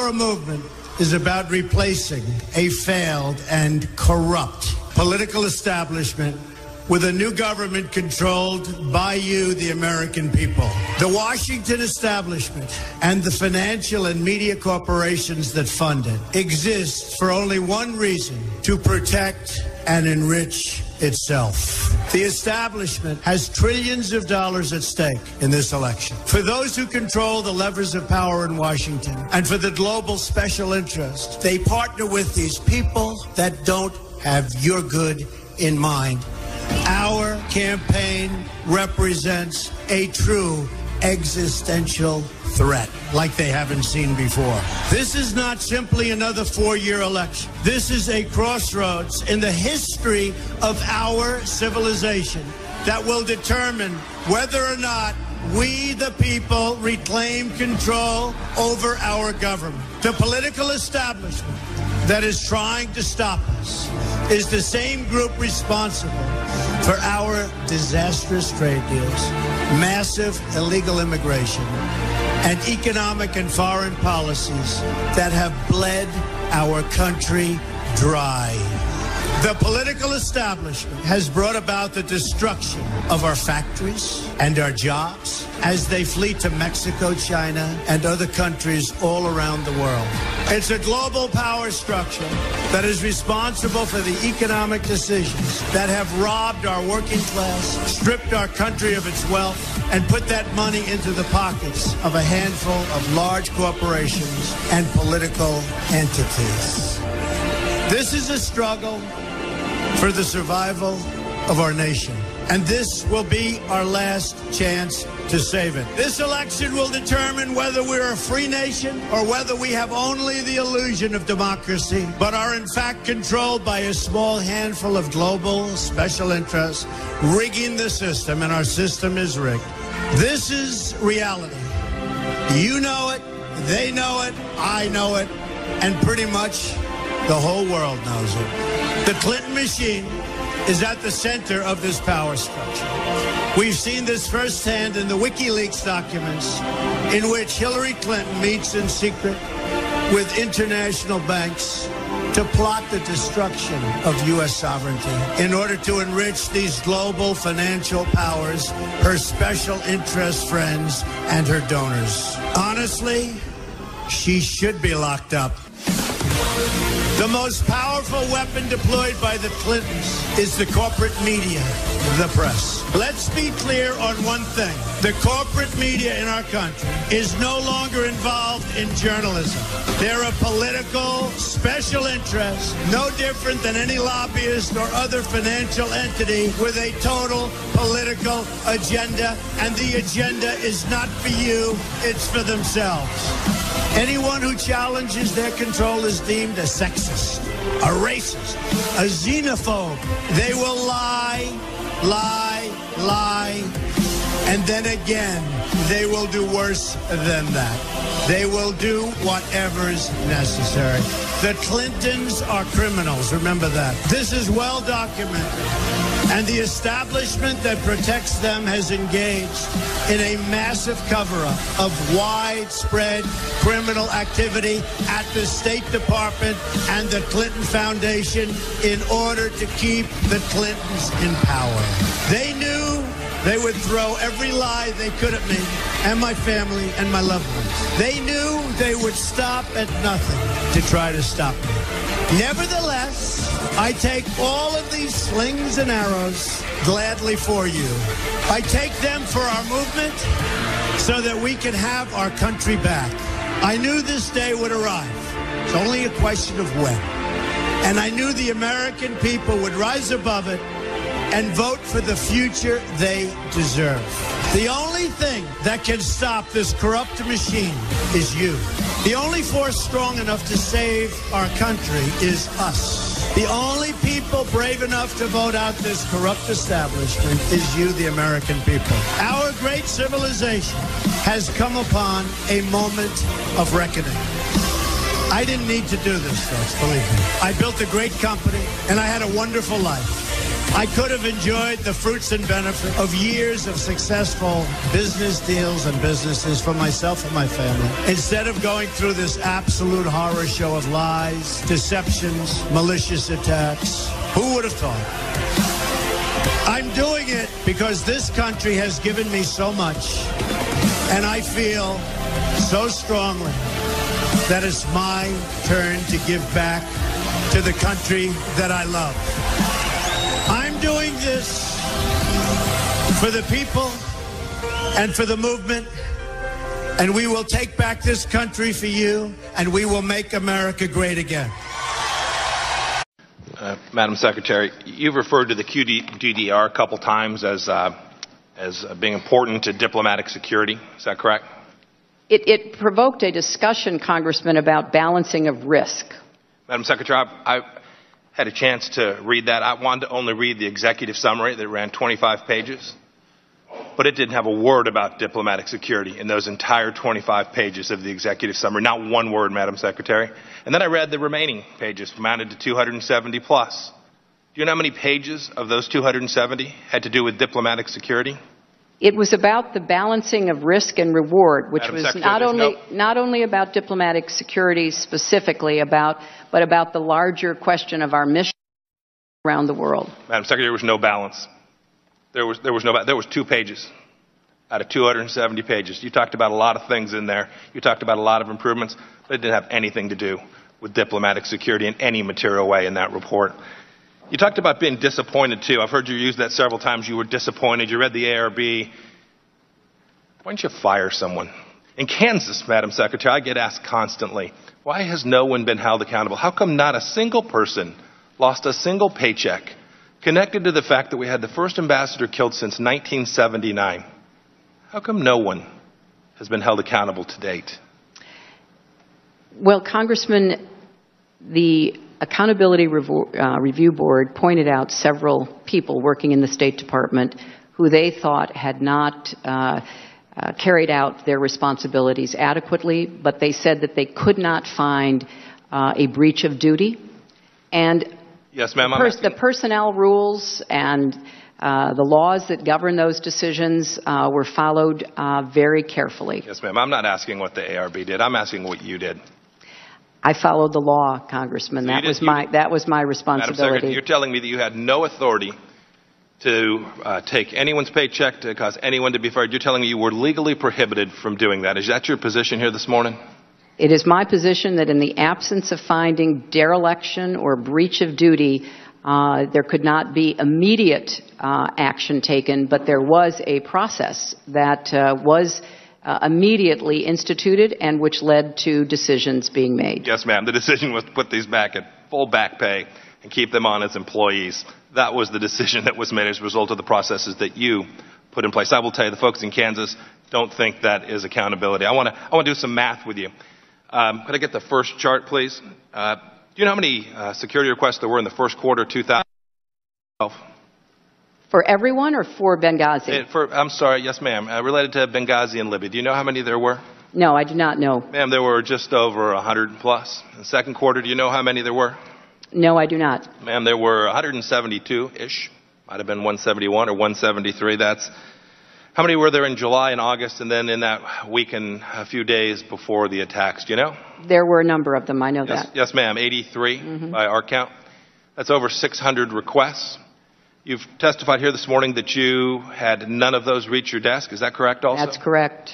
Our movement is about replacing a failed and corrupt political establishment with a new government controlled by you, the American people. The Washington establishment and the financial and media corporations that fund it exist for only one reason: to protect and enrich itself. The establishment has trillions of dollars at stake in this election. For those who control the levers of power in Washington and for the global special interest, they partner with these people that don't have your good in mind. Our campaign represents a true existential threat like they haven't seen before. This is not simply another four-year election. This is a crossroads in the history of our civilization that will determine whether or not we, the people, reclaim control over our government. The political establishment that is trying to stop us is the same group responsible for our disastrous trade deals, massive illegal immigration, and economic and foreign policies that have bled our country dry. The political establishment has brought about the destruction of our factories and our jobs as they flee to Mexico, China, and other countries all around the world. It's a global power structure that is responsible for the economic decisions that have robbed our working class, stripped our country of its wealth, and put that money into the pockets of a handful of large corporations and political entities. This is a struggle for the survival of our nation, and this will be our last chance to save it. This election will determine whether we're a free nation or whether we have only the illusion of democracy, but are in fact controlled by a small handful of global special interests rigging the system, and our system is rigged. This is reality. You know it, they know it, I know it, and pretty much the whole world knows it. The Clinton machine is at the center of this power structure. We've seen this firsthand in the WikiLeaks documents, in which Hillary Clinton meets in secret with international banks to plot the destruction of U.S. sovereignty in order to enrich these global financial powers, her special interest friends, and her donors. Honestly, she should be locked up. The most powerful weapon deployed by the Clintons is the corporate media, the press. Let's be clear on one thing. The corporate media in our country is no longer involved in journalism. They're a political special interest, no different than any lobbyist or other financial entity with a total political agenda, and the agenda is not for you, it's for themselves. Anyone who challenges their control is deemed a sexist, a racist, a xenophobe. They will lie, and then again, they will do worse than that. They will do whatever's necessary. The Clintons are criminals, remember that. This is well documented, and the establishment that protects them has engaged in a massive cover-up of widespread criminal activity at the State Department and the Clinton Foundation in order to keep the Clintons in power. They knew they would throw every lie they could at me and my family and my loved ones. They knew they would stop at nothing to try to stop me. Nevertheless, I take all of these slings and arrows gladly for you. I take them for our movement so that we can have our country back. I knew this day would arrive. It's only a question of when. And I knew the American people would rise above it and vote for the future they deserve. The only thing that can stop this corrupt machine is you. The only force strong enough to save our country is us. The only people brave enough to vote out this corrupt establishment is you, the American people. Our great civilization has come upon a moment of reckoning. I didn't need to do this, folks, believe me. I built a great company, and I had a wonderful life. I could have enjoyed the fruits and benefits of years of successful business deals and businesses for myself and my family, instead of going through this absolute horror show of lies, deceptions, malicious attacks. Who would have thought? I'm doing it because this country has given me so much, and I feel so strongly that it's my turn to give back to the country that I love. I'm doing this for the people and for the movement, and we will take back this country for you, and we will make America great again. Madam Secretary, you've referred to the QDDR a couple times as being important to diplomatic security. Is that correct? It provoked a discussion, Congressman, about balancing of risk. Madam Secretary, I had a chance to read that. I wanted to only read the executive summary that ran 25 pages, but it didn't have a word about diplomatic security in those entire 25 pages of the executive summary. Not one word, Madam Secretary. And then I read the remaining pages, amounted to 270 plus. Do you know how many pages of those 270 had to do with diplomatic security? It was about the balancing of risk and reward, which Madam was Secretary, not only about diplomatic security specifically, but about the larger question of our mission around the world. Madam Secretary, there was no balance. There was 2 pages out of 270 pages. You talked about a lot of things in there. You talked about a lot of improvements, but it didn't have anything to do with diplomatic security in any material way in that report. You talked about being disappointed, too. I've heard you use that several times. You were disappointed. You read the ARB. Why don't you fire someone? In Kansas, Madam Secretary, I get asked constantly, why has no one been held accountable? How come not a single person lost a single paycheck connected to the fact that we had the first ambassador killed since 1979? How come no one has been held accountable to date? Well, Congressman, the Accountability Review Board pointed out several people working in the State Department who they thought had not carried out their responsibilities adequately, but they said that they could not find a breach of duty. And yes, ma'am, the personnel rules and the laws that govern those decisions were followed very carefully. Yes, ma'am. I'm not asking what the ARB did. I'm asking what you did. I followed the law, Congressman. So that was my responsibility. Madam Secretary, you're telling me that you had no authority to take anyone's paycheck to cause anyone to be fired. You're telling me you were legally prohibited from doing that. Is that your position here this morning? It is my position that in the absence of finding dereliction or breach of duty, there could not be immediate action taken, but there was a process that was immediately instituted and which led to decisions being made. Yes, ma'am. The decision was to put these back at full back pay and keep them on as employees. That was the decision that was made as a result of the processes that you put in place. I will tell you, the folks in Kansas don't think that is accountability. I want to do some math with you. Could I get the first chart, please? Do you know how many security requests there were in the first quarter of 2012? For everyone or for Benghazi? I'm sorry, yes, ma'am. Related to Benghazi and Libya. Do you know how many there were? No, I do not know. Ma'am, there were just over 100 plus. In the second quarter, do you know how many there were? No, I do not. Ma'am, there were 172-ish. Might have been 171 or 173. That's how many were there in July and August, and then in that week and a few days before the attacks? Do you know? There were a number of them. I know that. Yes, ma'am. 83 by our count. That's over 600 requests. You've testified here this morning that you had none of those reach your desk. Is that correct also? That's correct.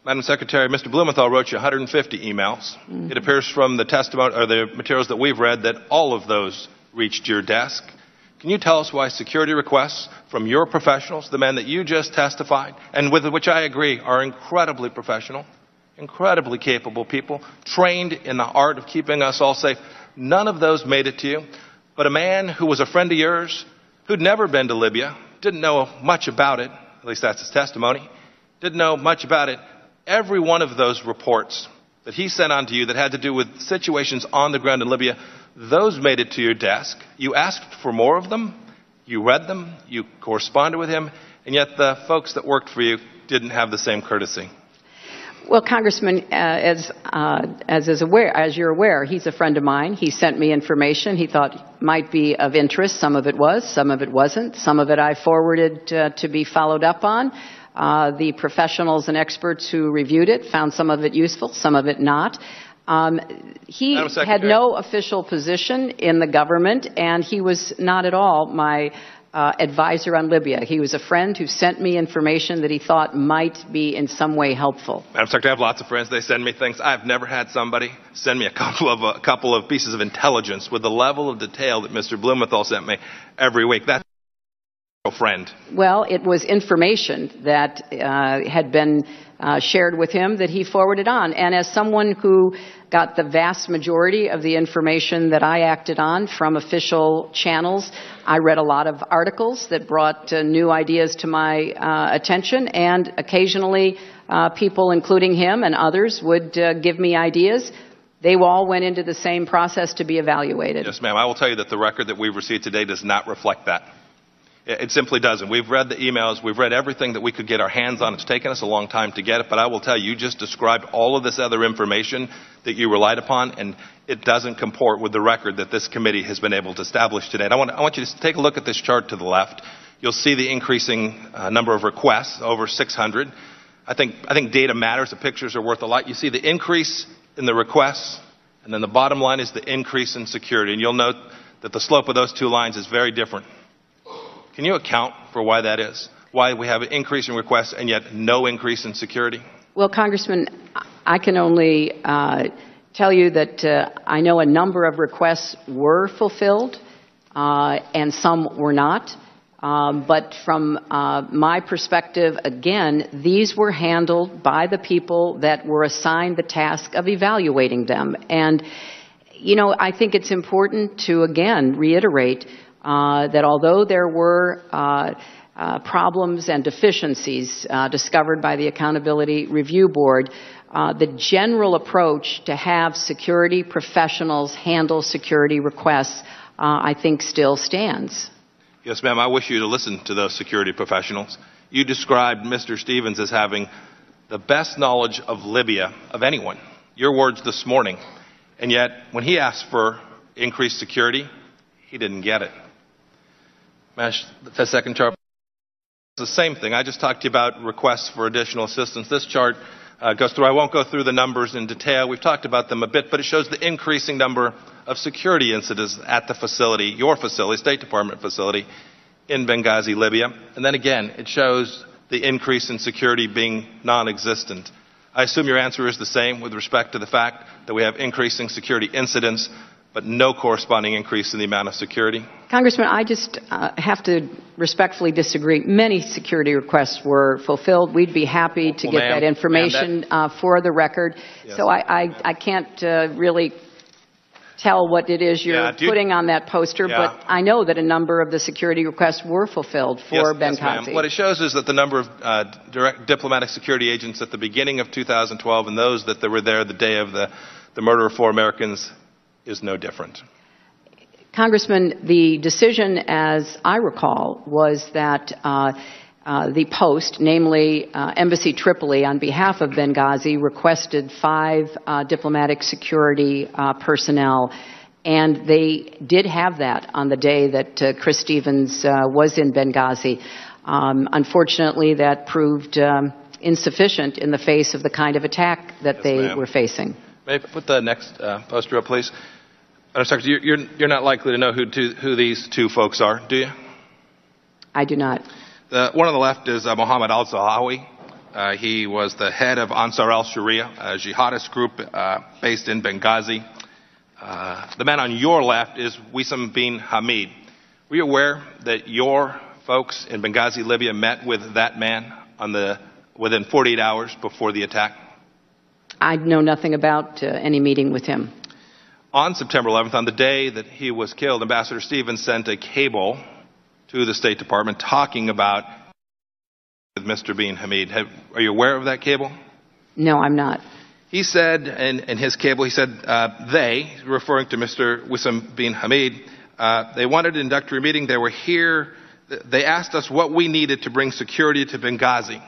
Madam Secretary, Mr. Blumenthal wrote you 150 emails. It appears from the testimony or the materials that we've read that all of those reached your desk. Can you tell us why security requests from your professionals, the men that you just testified, and with which I agree are incredibly professional, incredibly capable people, trained in the art of keeping us all safe, none of those made it to you, but a man who was a friend of yours, who'd never been to Libya, didn't know much about it, at least that's his testimony, didn't know much about it. Every one of those reports that he sent on to you that had to do with situations on the ground in Libya, those made it to your desk. You asked for more of them. You read them. You corresponded with him. And yet the folks that worked for you didn't have the same courtesy. Well, Congressman, as you're aware, he's a friend of mine. He sent me information he thought might be of interest. Some of it was, some of it wasn't. Some of it I forwarded to be followed up on. The professionals and experts who reviewed it found some of it useful, some of it not. He had no official position in the government, and he was not at all my advisor on Libya. He was a friend who sent me information that he thought might be in some way helpful. Madam Secretary, I have lots of friends. They send me things. I've never had somebody send me a couple of pieces of intelligence with the level of detail that Mr. Blumenthal sent me every week. That's a friend. Well, it was information that had been shared with him that he forwarded on. And as someone who got the vast majority of the information that I acted on from official channels, I read a lot of articles that brought new ideas to my attention, and occasionally people, including him and others, would give me ideas. They all went into the same process to be evaluated. Yes, ma'am. I will tell you that the record that we've received today does not reflect that. It simply doesn't. We've read the emails. We've read everything that we could get our hands on. It's taken us a long time to get it, but I will tell you, you just described all of this other information that you relied upon, and it doesn't comport with the record that this committee has been able to establish today. And I want you to take a look at this chart to the left. You'll see the increasing number of requests, over 600. I think data matters. The pictures are worth a lot. You see the increase in the requests, and then the bottom line is the increase in security. And you'll note that the slope of those two lines is very different. Can you account for why that is? Why we have an increase in requests and yet no increase in security? Well, Congressman, I can only tell you that I know a number of requests were fulfilled and some were not. But from my perspective, again, these were handled by the people that were assigned the task of evaluating them. And, you know, I think it's important to, again, reiterate that although there were problems and deficiencies discovered by the Accountability Review Board, the general approach to have security professionals handle security requests, I think, still stands. Yes, ma'am. I wish you to listen to those security professionals. You described Mr. Stevens as having the best knowledge of Libya of anyone. Your words this morning. And yet, when he asked for increased security, he didn't get it. The second chart. It's the same thing. I just talked to you about requests for additional assistance. This chart goes through. I won't go through the numbers in detail. We've talked about them a bit, but it shows the increasing number of security incidents at the facility, your facility, State Department facility in Benghazi, Libya. And then again, it shows the increase in security being non-existent. I assume your answer is the same with respect to the fact that we have increasing security incidents, but no corresponding increase in the amount of security? Congressman, I just have to respectfully disagree. Many security requests were fulfilled. We'd be happy to get that information for the record. Yes. So I can't really tell what it is you're putting on that poster, but I know that a number of the security requests were fulfilled for Benghazi. Yes, what it shows is that the number of direct diplomatic security agents at the beginning of 2012 and those that were there the day of the murder of 4 Americans is no different. Congressman, the decision, as I recall, was that the Post, namely Embassy Tripoli, on behalf of Benghazi, requested 5 diplomatic security personnel, and they did have that on the day that Chris Stevens was in Benghazi. Unfortunately, that proved insufficient in the face of the kind of attack that they were facing. May I put the next poster up, please? Secretary, you're not likely to know who these 2 folks are, do you? I do not. One on the left is Mohammed al-Zahawi. He was the head of Ansar al-Sharia, a jihadist group based in Benghazi. The man on your left is Wissam bin Hamid. Were you aware that your folks in Benghazi, Libya, met with that man within 48 hours before the attack? I know nothing about any meeting with him. On September 11th, on the day that he was killed, Ambassador Stevens sent a cable to the State Department talking about Mr. bin Hamid. Are you aware of that cable? No, I'm not. He said in his cable, he said they, referring to Mr. Wissam bin Hamid, they wanted an introductory meeting. They were here. They asked us what we needed to bring security to Benghazi.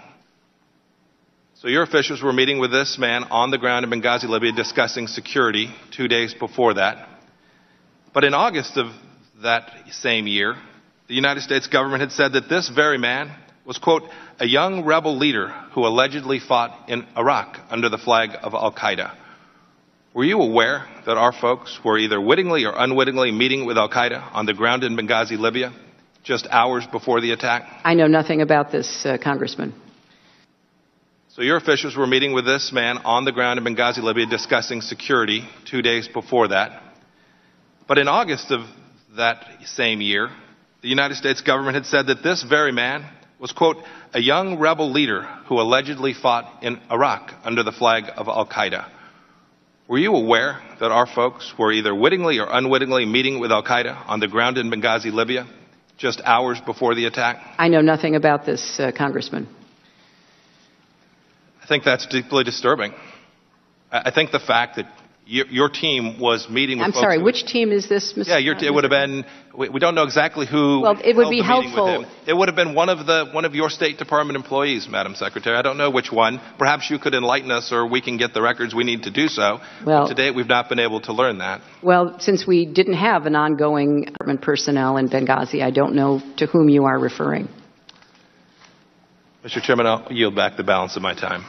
So your officials were meeting with this man on the ground in Benghazi, Libya, discussing security 2 days before that. But in August of that same year, the United States government had said that this very man was, quote, a young rebel leader who allegedly fought in Iraq under the flag of al-Qaeda. Were you aware that our folks were either wittingly or unwittingly meeting with al-Qaeda on the ground in Benghazi, Libya, just hours before the attack? I know nothing about this, Congressman. So your officials were meeting with this man on the ground in Benghazi, Libya, discussing security 2 days before that. But in August of that same year, the United States government had said that this very man was, quote, a young rebel leader who allegedly fought in Iraq under the flag of al-Qaeda. Were you aware that our folks were either wittingly or unwittingly meeting with al-Qaeda on the ground in Benghazi, Libya, just hours before the attack? I know nothing about this, Congressman. I think that's deeply disturbing. I think the fact that your team was meeting with I'm folks... sorry, which team is this, Mr. Yeah, it would have been... We don't know exactly who... Well, it would be helpful... It would have been one of your State Department employees, Madam Secretary. I don't know which one. Perhaps you could enlighten us, or we can get the records we need to do so. Well, but to date, we've not been able to learn that. Well, since we didn't have an ongoing department personnel in Benghazi, I don't know to whom you are referring. Mr. Chairman, I'll yield back the balance of my time.